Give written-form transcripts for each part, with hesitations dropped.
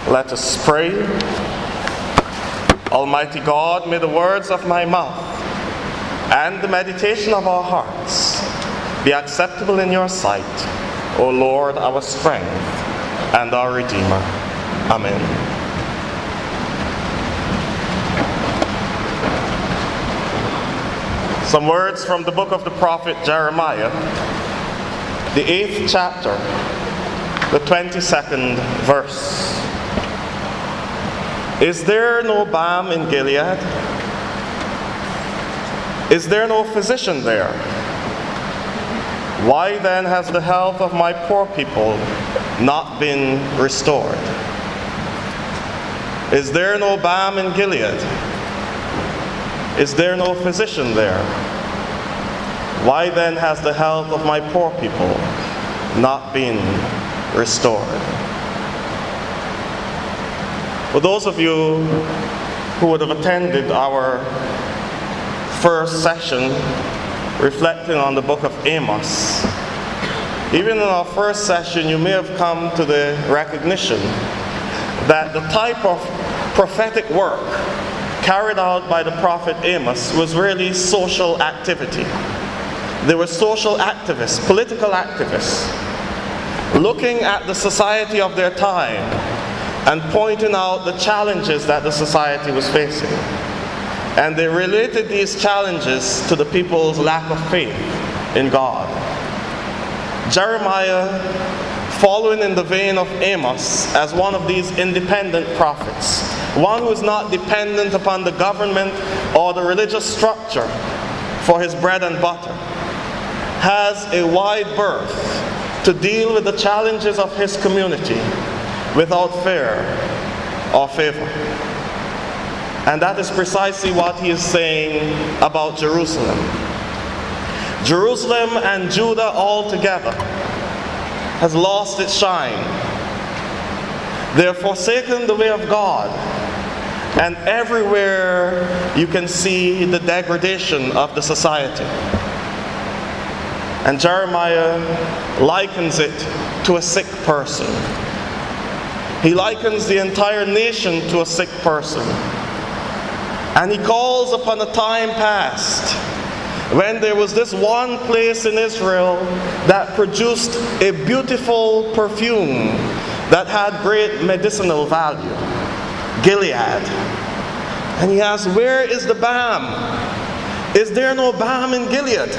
Let us pray. Almighty God, may the words of my mouth and the meditation of our hearts be acceptable in your sight, O Lord, our strength and our Redeemer. Amen. Some words from the book of the prophet Jeremiah, the 8th chapter, the 22nd verse. Is there no balm in Gilead? Is there no physician there? Why then has the health of my poor people not been restored? Is there no balm in Gilead? Is there no physician there? Why then has the health of my poor people not been restored? For those of you who would have attended our first session reflecting on the book of Amos, even in our first session you may have come to the recognition that the type of prophetic work carried out by the prophet Amos was really social activity. They were social activists, political activists, looking at the society of their time and pointing out the challenges that the society was facing. And they related these challenges to the people's lack of faith in God. Jeremiah, following in the vein of Amos as one of these independent prophets, one who is not dependent upon the government or the religious structure for his bread and butter, has a wide berth to deal with the challenges of his community without fear or favor. And that is precisely what he is saying about Jerusalem. Jerusalem and Judah altogether has lost its shine. They have forsaken the way of God, and everywhere you can see the degradation of the society. And Jeremiah likens it to a sick person. He likens the entire nation to a sick person. And he calls upon a time past when there was this one place in Israel that produced a beautiful perfume that had great medicinal value, Gilead. And he asks, where is the balm? Is there no balm in Gilead?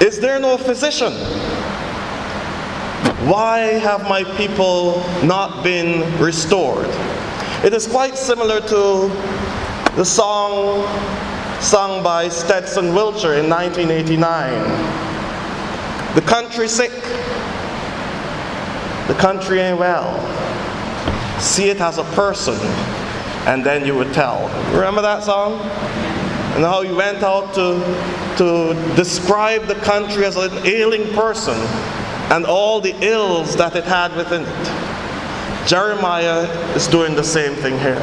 Is there no physician? Why have my people not been restored? It is quite similar to the song sung by Stetson Wiltshire in 1989. The country sick, the country ain't well. See it as a person, and then you would tell. Remember that song? And how he went out to describe the country as an ailing person and all the ills that it had within it. Jeremiah is doing the same thing here.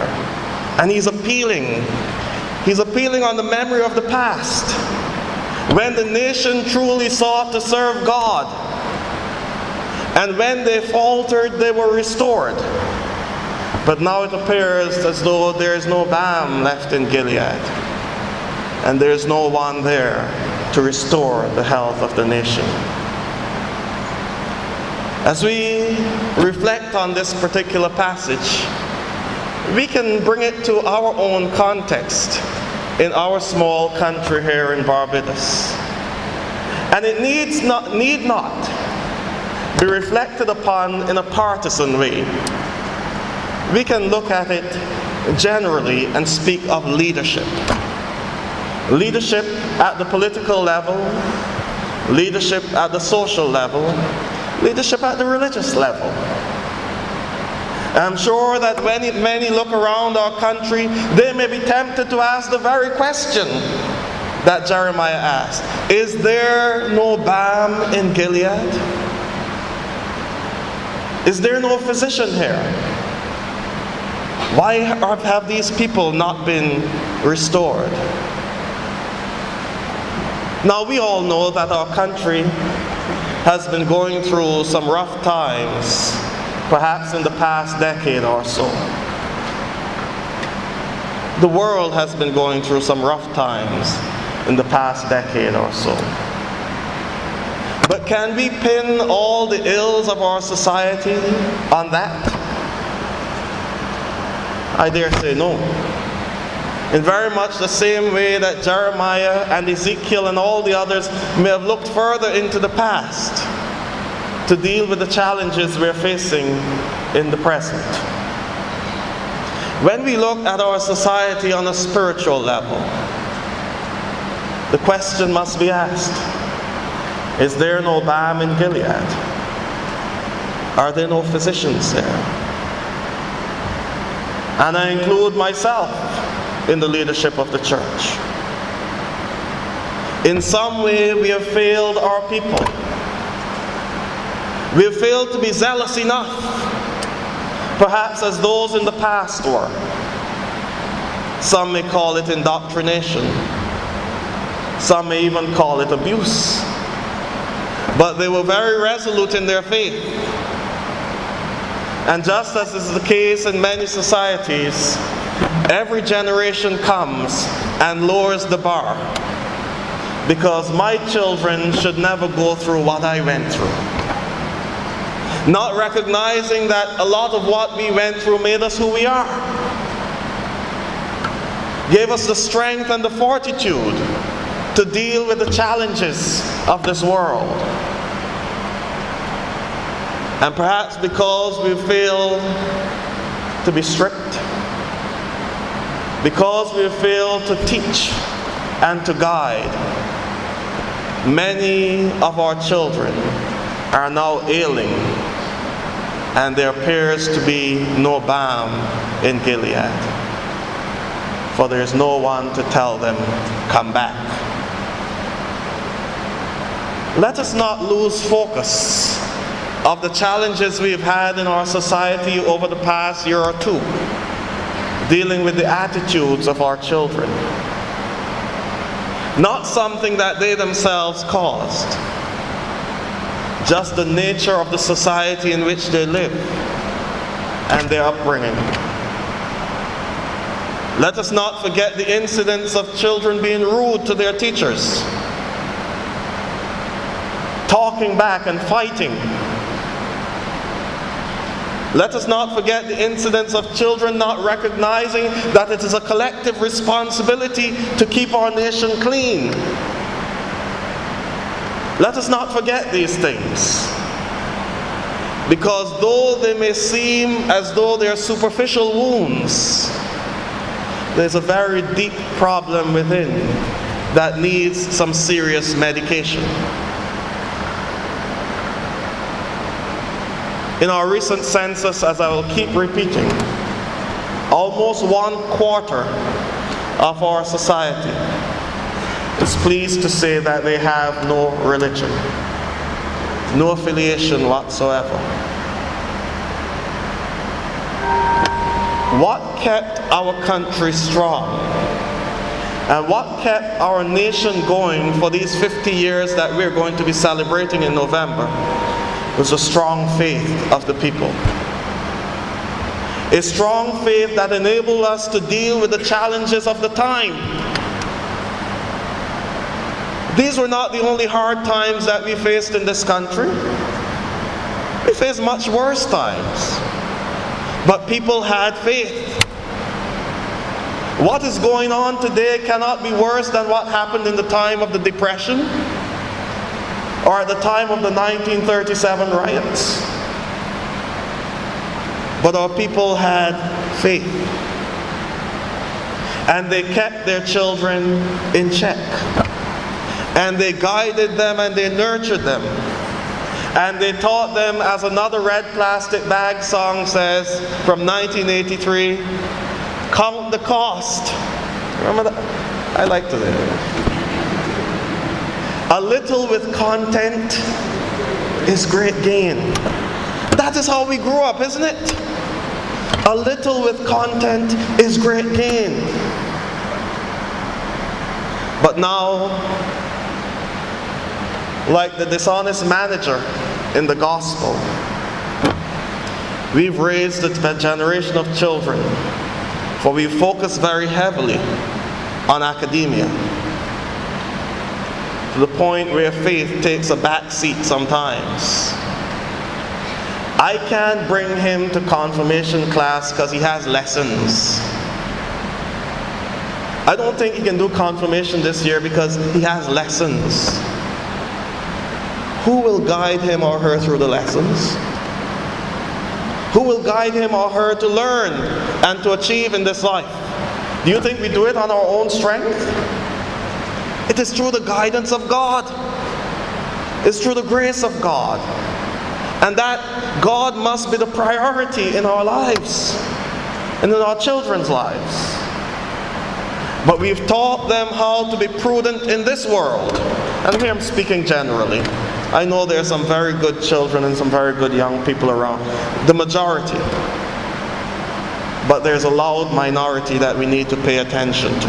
And he's appealing on the memory of the past, when the nation truly sought to serve God. And when they faltered, they were restored. But now it appears as though there is no balm left in Gilead. And there is no one there to restore the health of the nation. As we reflect on this particular passage, we can bring it to our own context in our small country here in Barbados. And it need not be reflected upon in a partisan way. We can look at it generally and speak of leadership. Leadership at the political level, leadership at the social level, leadership at the religious level. I'm sure that when many look around our country, they may be tempted to ask the very question that Jeremiah asked. Is there no balm in Gilead? Is there no physician here? Why have these people not been restored? Now we all know that our country has been going through some rough times, perhaps in the past decade or so. The world has been going through some rough times in the past decade or so. But can we pin all the ills of our society on that? I dare say no. In very much the same way that Jeremiah and Ezekiel and all the others may have looked further into the past to deal with the challenges we're facing in the present. When we look at our society on a spiritual level, the question must be asked, is there no balm in Gilead? Are there no physicians there? And I include myself in the leadership of the church. In some way, we have failed our people. We have failed to be zealous enough, perhaps as those in the past were. Some may call it indoctrination. Some may even call it abuse. But they were very resolute in their faith. And just as is the case in many societies, every generation comes and lowers the bar, because my children should never go through what I went through. Not recognizing that a lot of what we went through made us who we are. Gave us the strength and the fortitude to deal with the challenges of this world. And perhaps because we failed to be strict, because we failed to teach and to guide, many of our children are now ailing, and there appears to be no balm in Gilead, for there is no one to tell them, come back. Let us not lose focus of the challenges we've had in our society over the past year or two, dealing with the attitudes of our children. Not something that they themselves caused, just the nature of the society in which they live and their upbringing. Let us not forget the incidents of children being rude to their teachers, talking back and fighting. Let us not forget the incidents of children not recognizing that it is a collective responsibility to keep our nation clean. Let us not forget these things, because though they may seem as though they are superficial wounds, there's a very deep problem within that needs some serious medication. In our recent census, as I will keep repeating, almost 1/4 of our society is pleased to say that they have no religion, no affiliation whatsoever. What kept our country strong and what kept our nation going for these 50 years that we're going to be celebrating in November was a strong faith of the people. A strong faith that enabled us to deal with the challenges of the time. These were not the only hard times that we faced in this country. We faced much worse times. But people had faith. What is going on today cannot be worse than what happened in the time of the Depression or at the time of the 1937 riots. But our people had faith. And they kept their children in check. And they guided them and they nurtured them. And they taught them, as another Red Plastic Bag song says from 1983, count the cost. Remember that? I like to do it. A little with content is great gain. That is how we grew up, isn't it? A little with content is great gain. But now, like the dishonest manager in the gospel. We've raised a generation of children, for we focus very heavily on academia, to the point where faith takes a back seat sometimes. I can't bring him to confirmation class because he has lessons. I don't think he can do confirmation this year because he has lessons. Who will guide him or her through the lessons? Who will guide him or her to learn and to achieve in this life? Do you think we do it on our own strength? It is through the guidance of God. It's through the grace of God. And that God must be the priority in our lives and in our children's lives. But we've taught them how to be prudent in this world. And here I'm speaking generally. I know there are some very good children and some very good young people around. The majority. But there's a loud minority that we need to pay attention to.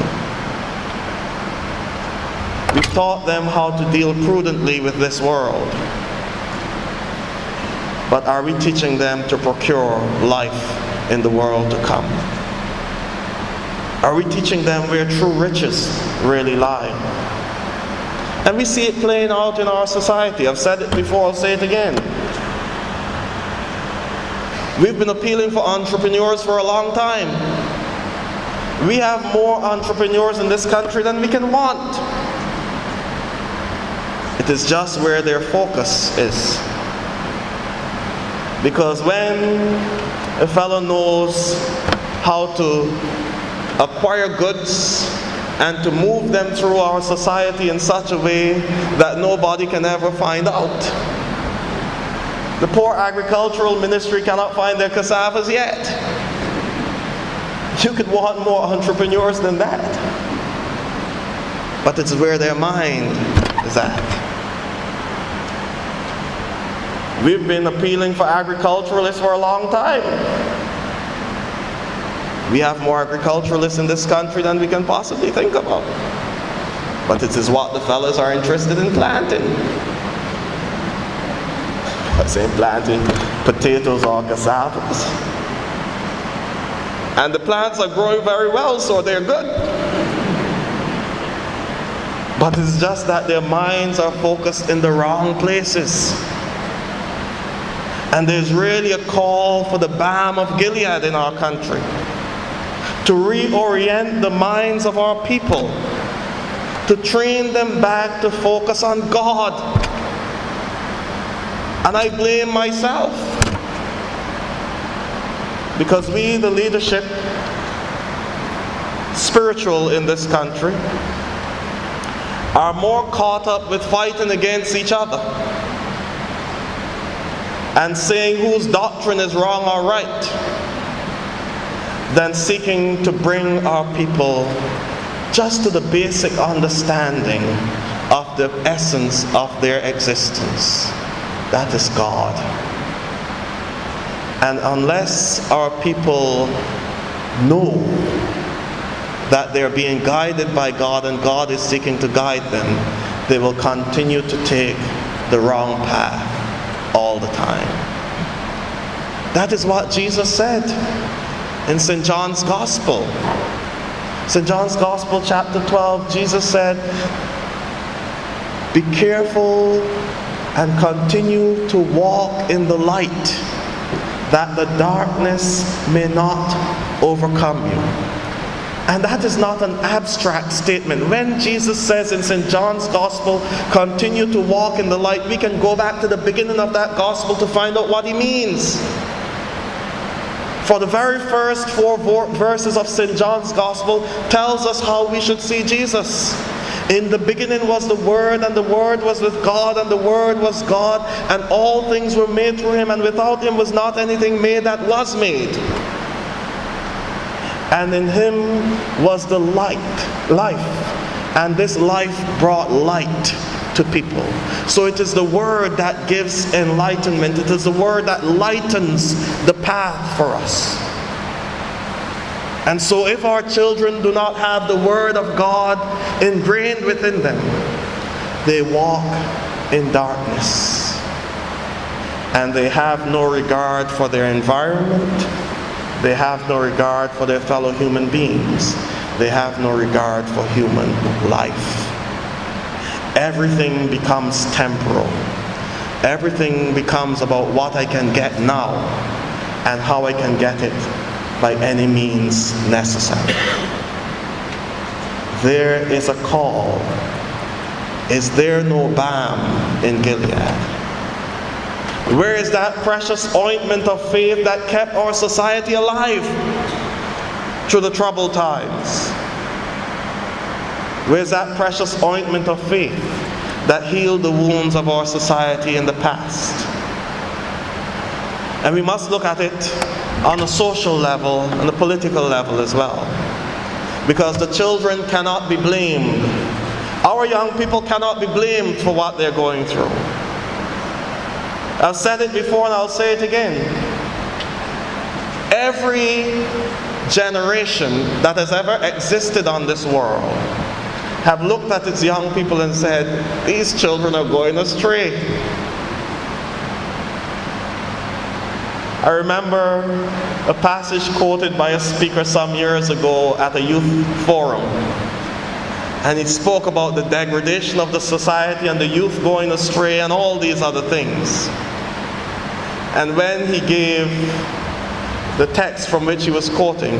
We've taught them how to deal prudently with this world. But are we teaching them to procure life in the world to come? Are we teaching them where true riches really lie? And we see it playing out in our society. I've said it before, I'll say it again. We've been appealing for entrepreneurs for a long time. We have more entrepreneurs in this country than we can want. It is just where their focus is. Because when a fellow knows how to acquire goods and to move them through our society in such a way that nobody can ever find out. The poor agricultural ministry cannot find their cassavas yet. You could want more entrepreneurs than that. But it's where their mind is at. We've been appealing for agriculturalists for a long time. We have more agriculturalists in this country than we can possibly think about. But it is what the fellas are interested in planting. I say planting potatoes or cassavas. And the plants are growing very well, so they're good. But it's just that their minds are focused in the wrong places. And there's really a call for the balm of Gilead in our country, to reorient the minds of our people, to train them back to focus on God. And I blame myself, because we, the leadership, spiritual in this country, are more caught up with fighting against each other and saying whose doctrine is wrong or right, than seeking to bring our people just to the basic understanding of the essence of their existence. That is God. And unless our people know that they're being guided by God and God is seeking to guide them, they will continue to take the wrong path all the time. That is what Jesus said in St. John's Gospel. St. John's Gospel, chapter 12, Jesus said, "Be careful and continue to walk in the light, that the darkness may not overcome you." And that is not an abstract statement. When Jesus says in St. John's Gospel, continue to walk in the light, we can go back to the beginning of that Gospel to find out what he means. For the very first 4 verses of St. John's Gospel tells us how we should see Jesus. In the beginning was the Word, and the Word was with God, and the Word was God, and all things were made through him, and without him was not anything made that was made. And in him was the life, and this life brought light to people. So it is the Word that gives enlightenment. It is the Word that lightens the path for us. And so if our children do not have the Word of God ingrained within them, they walk in darkness. And they have no regard for their environment. They have no regard for their fellow human beings. They have no regard for human life. Everything becomes temporal. Everything becomes about what I can get now and how I can get it by any means necessary. There is a call. Is there no balm in Gilead? Where is that precious ointment of faith that kept our society alive through the troubled times? Where is that precious ointment of faith that healed the wounds of our society in the past? And we must look at it on a social level and a political level as well. Because the children cannot be blamed. Our young people cannot be blamed for what they're going through. I've said it before and I'll say it again. Every generation that has ever existed on this world have looked at its young people and said, these children are going astray. I remember a passage quoted by a speaker some years ago at a youth forum. And he spoke about the degradation of the society and the youth going astray and all these other things. And when he gave the text from which he was quoting,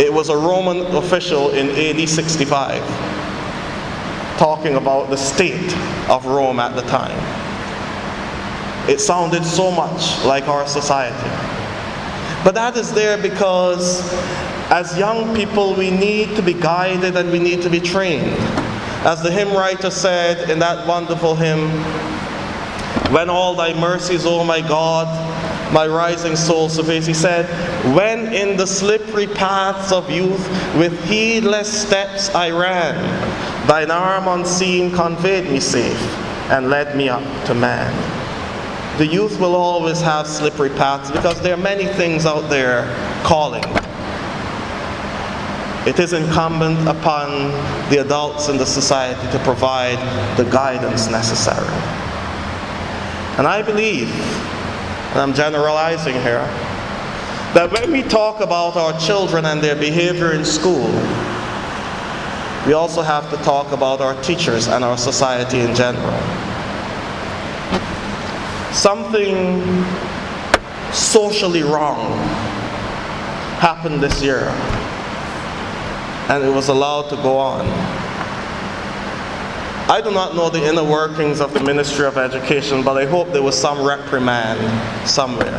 it was a Roman official in AD 65 talking about the state of Rome at the time. It sounded so much like our society. But that is there because as young people we need to be guided and we need to be trained. As the hymn writer said in that wonderful hymn, when all thy mercies, O my God, my rising soul surveys, he said, when in the slippery paths of youth with heedless steps I ran, thine arm unseen conveyed me safe and led me up to man. The youth will always have slippery paths because there are many things out there calling. It is incumbent upon the adults in the society to provide the guidance necessary. And I believe, and I'm generalizing here, that when we talk about our children and their behavior in school, we also have to talk about our teachers and our society in general. Something socially wrong happened this year, and it was allowed to go on. I do not know the inner workings of the Ministry of Education, but I hope there was some reprimand somewhere.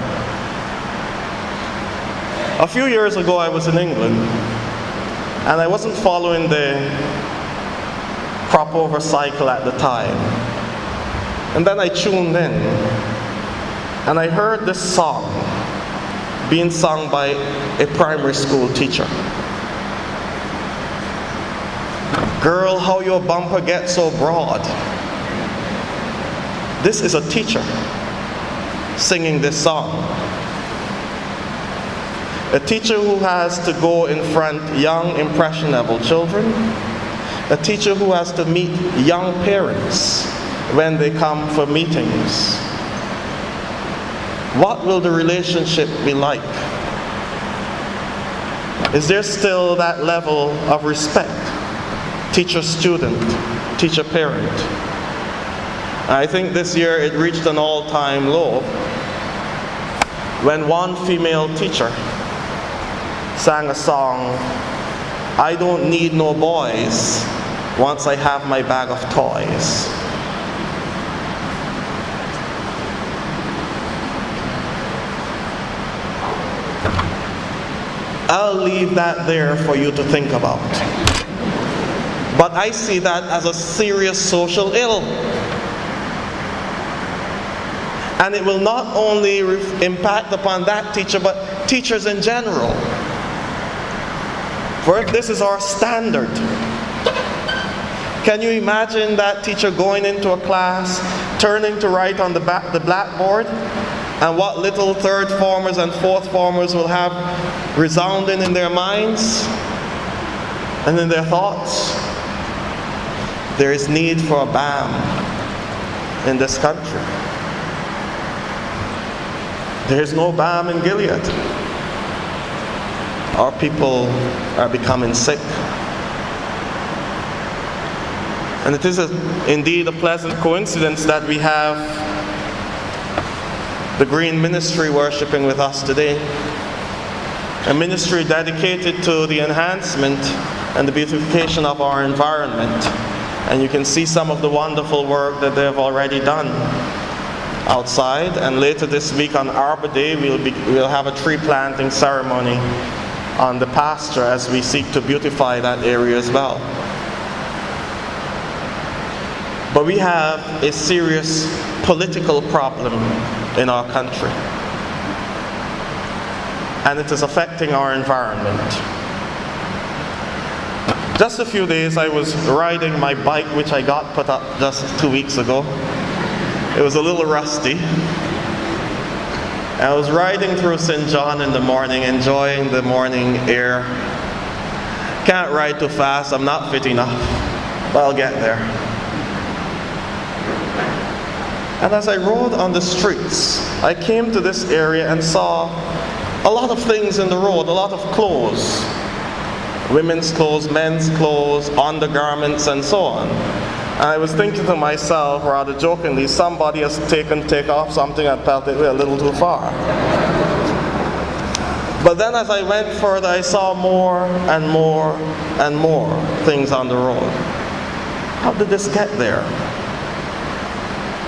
A few years ago I was in England, and I wasn't following the crop over cycle at the time. And then I tuned in, and I heard this song being sung by a primary school teacher. Girl, how your bumper gets so broad. This is a teacher singing this song. A teacher who has to go in front young, impressionable children. A teacher who has to meet young parents when they come for meetings. What will the relationship be like? Is there still that level of respect? Teacher-student, teacher-parent. I think this year it reached an all-time low when one female teacher sang a song, I don't need no boys once I have my bag of toys. I'll leave that there for you to think about. But I see that as a serious social ill. And it will not only impact upon that teacher, but teachers in general. For if this is our standard, can you imagine that teacher going into a class, turning to write on the blackboard, and what little third formers and fourth formers will have resounding in their minds and in their thoughts? There is need for a balm. in this country. There is no balm in Gilead. Our people are becoming sick. And it is indeed a pleasant coincidence that we have the Green Ministry worshiping with us today. A ministry dedicated to the enhancement and the beautification of our environment. And you can see some of the wonderful work that they have already done outside. And later this week on Arbor Day, we'll have a tree planting ceremony on the pasture as we seek to beautify that area as well. But we have a serious political problem in our country. And it is affecting our environment. Just a few days I was riding my bike, which I got put up just 2 weeks ago. It was a little rusty. I was riding through St. John in the morning, enjoying the morning air. Can't ride too fast, I'm not fit enough, but I'll get there. And as I rode on the streets, I came to this area and saw a lot of things in the road, a lot of clothes. Women's clothes, men's clothes, undergarments, and so on. And I was thinking to myself, rather jokingly, somebody has take off something and felt it a little too far. But then as I went further, I saw more and more and more things on the road. How did this get there?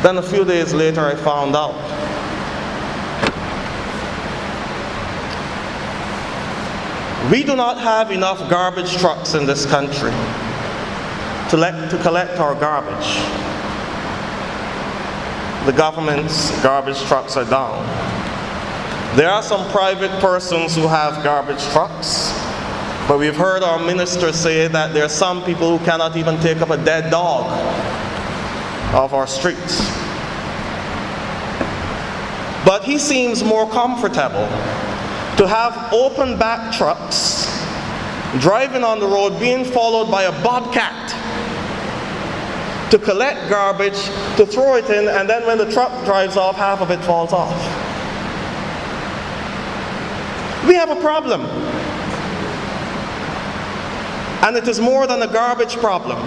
Then a few days later, I found out. We do not have enough garbage trucks in this country to collect our garbage. The government's garbage trucks are down. There are some private persons who have garbage trucks, but we've heard our minister say that there are some people who cannot even take up a dead dog off our streets. But he seems more comfortable to have open back trucks driving on the road being followed by a bobcat to collect garbage, to throw it in, and then when the truck drives off, half of it falls off. We have a problem. And it is more than a garbage problem.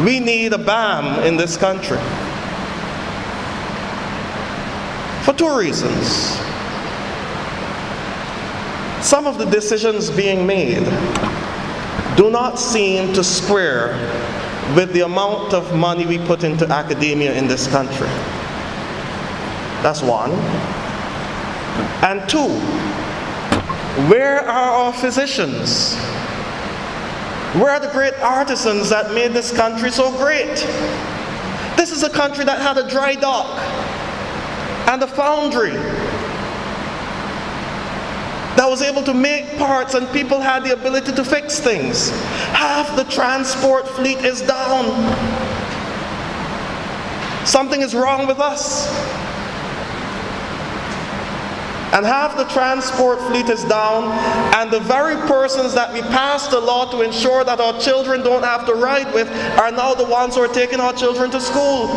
We need a balm in this country. For two reasons. Some of the decisions being made do not seem to square with the amount of money we put into academia in this country. That's one. And two, where are our physicians? Where are the great artisans that made this country so great? This is a country that had a dry dock and a foundry that was able to make parts, and people had the ability to fix things. Half the transport fleet is down. Something is wrong with us. And half the transport fleet is down, and the very persons that we passed the law to ensure that our children don't have to ride with are now the ones who are taking our children to school.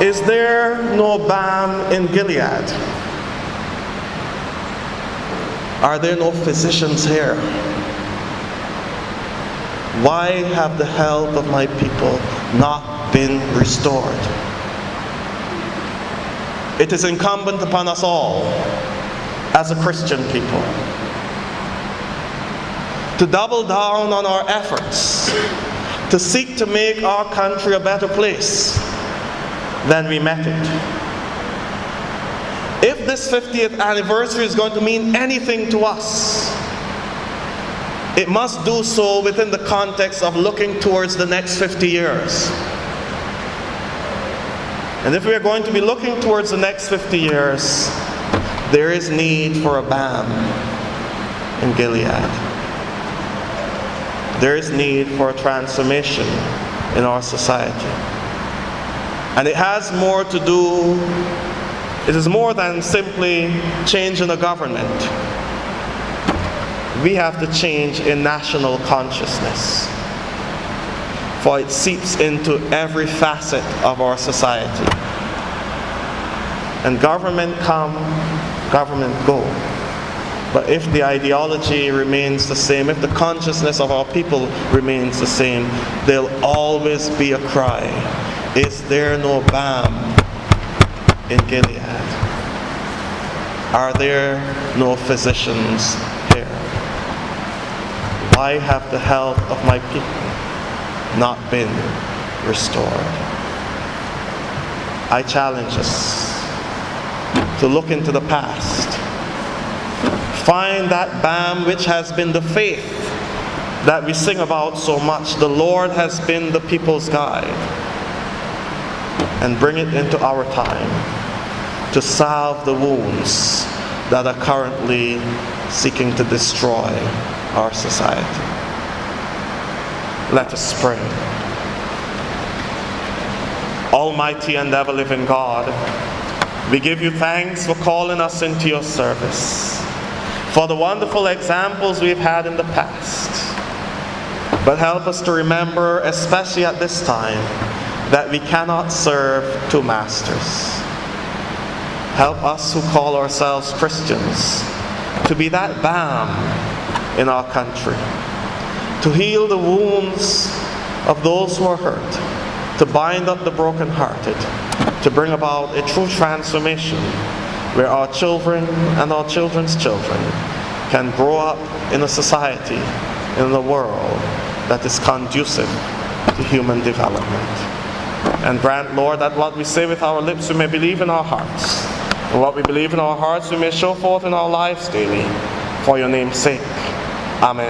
Is there no balm in Gilead? Are there no physicians here? Why have the health of my people not been restored? It is incumbent upon us all, as a Christian people, to double down on our efforts to seek to make our country a better place than we met it. If this 50th anniversary is going to mean anything to us, it must do so within the context of looking towards the next 50 years. And if we are going to be looking towards the next 50 years, there is need for a balm in Gilead. There is need for a transformation in our society. And it has more to do, it is more than simply changing a government. we have to change in national consciousness, for it seeps into every facet of our society. And government come, government go. But if the ideology remains the same, if the consciousness of our people remains the same, there'll always be a cry, is there no balm in Gilead? Are there no physicians here? Why have the health of my people not been restored? I challenge us to look into the past. Find that balm which has been the faith that we sing about so much. The Lord has been the people's guide. And bring it into our time to salve the wounds that are currently seeking to destroy our society. Let us pray. Almighty and ever-living God, we give you thanks for calling us into your service, for the wonderful examples we've had in the past. But help us to remember, especially at this time, that we cannot serve two masters. Help us who call ourselves Christians to be that balm in our country, to heal the wounds of those who are hurt, to bind up the brokenhearted, to bring about a true transformation where our children and our children's children can grow up in a society, in a world that is conducive to human development. And grant, Lord, that what we say with our lips we may believe in our hearts, and what we believe in our hearts we may show forth in our lives daily, for your name's sake. Amen.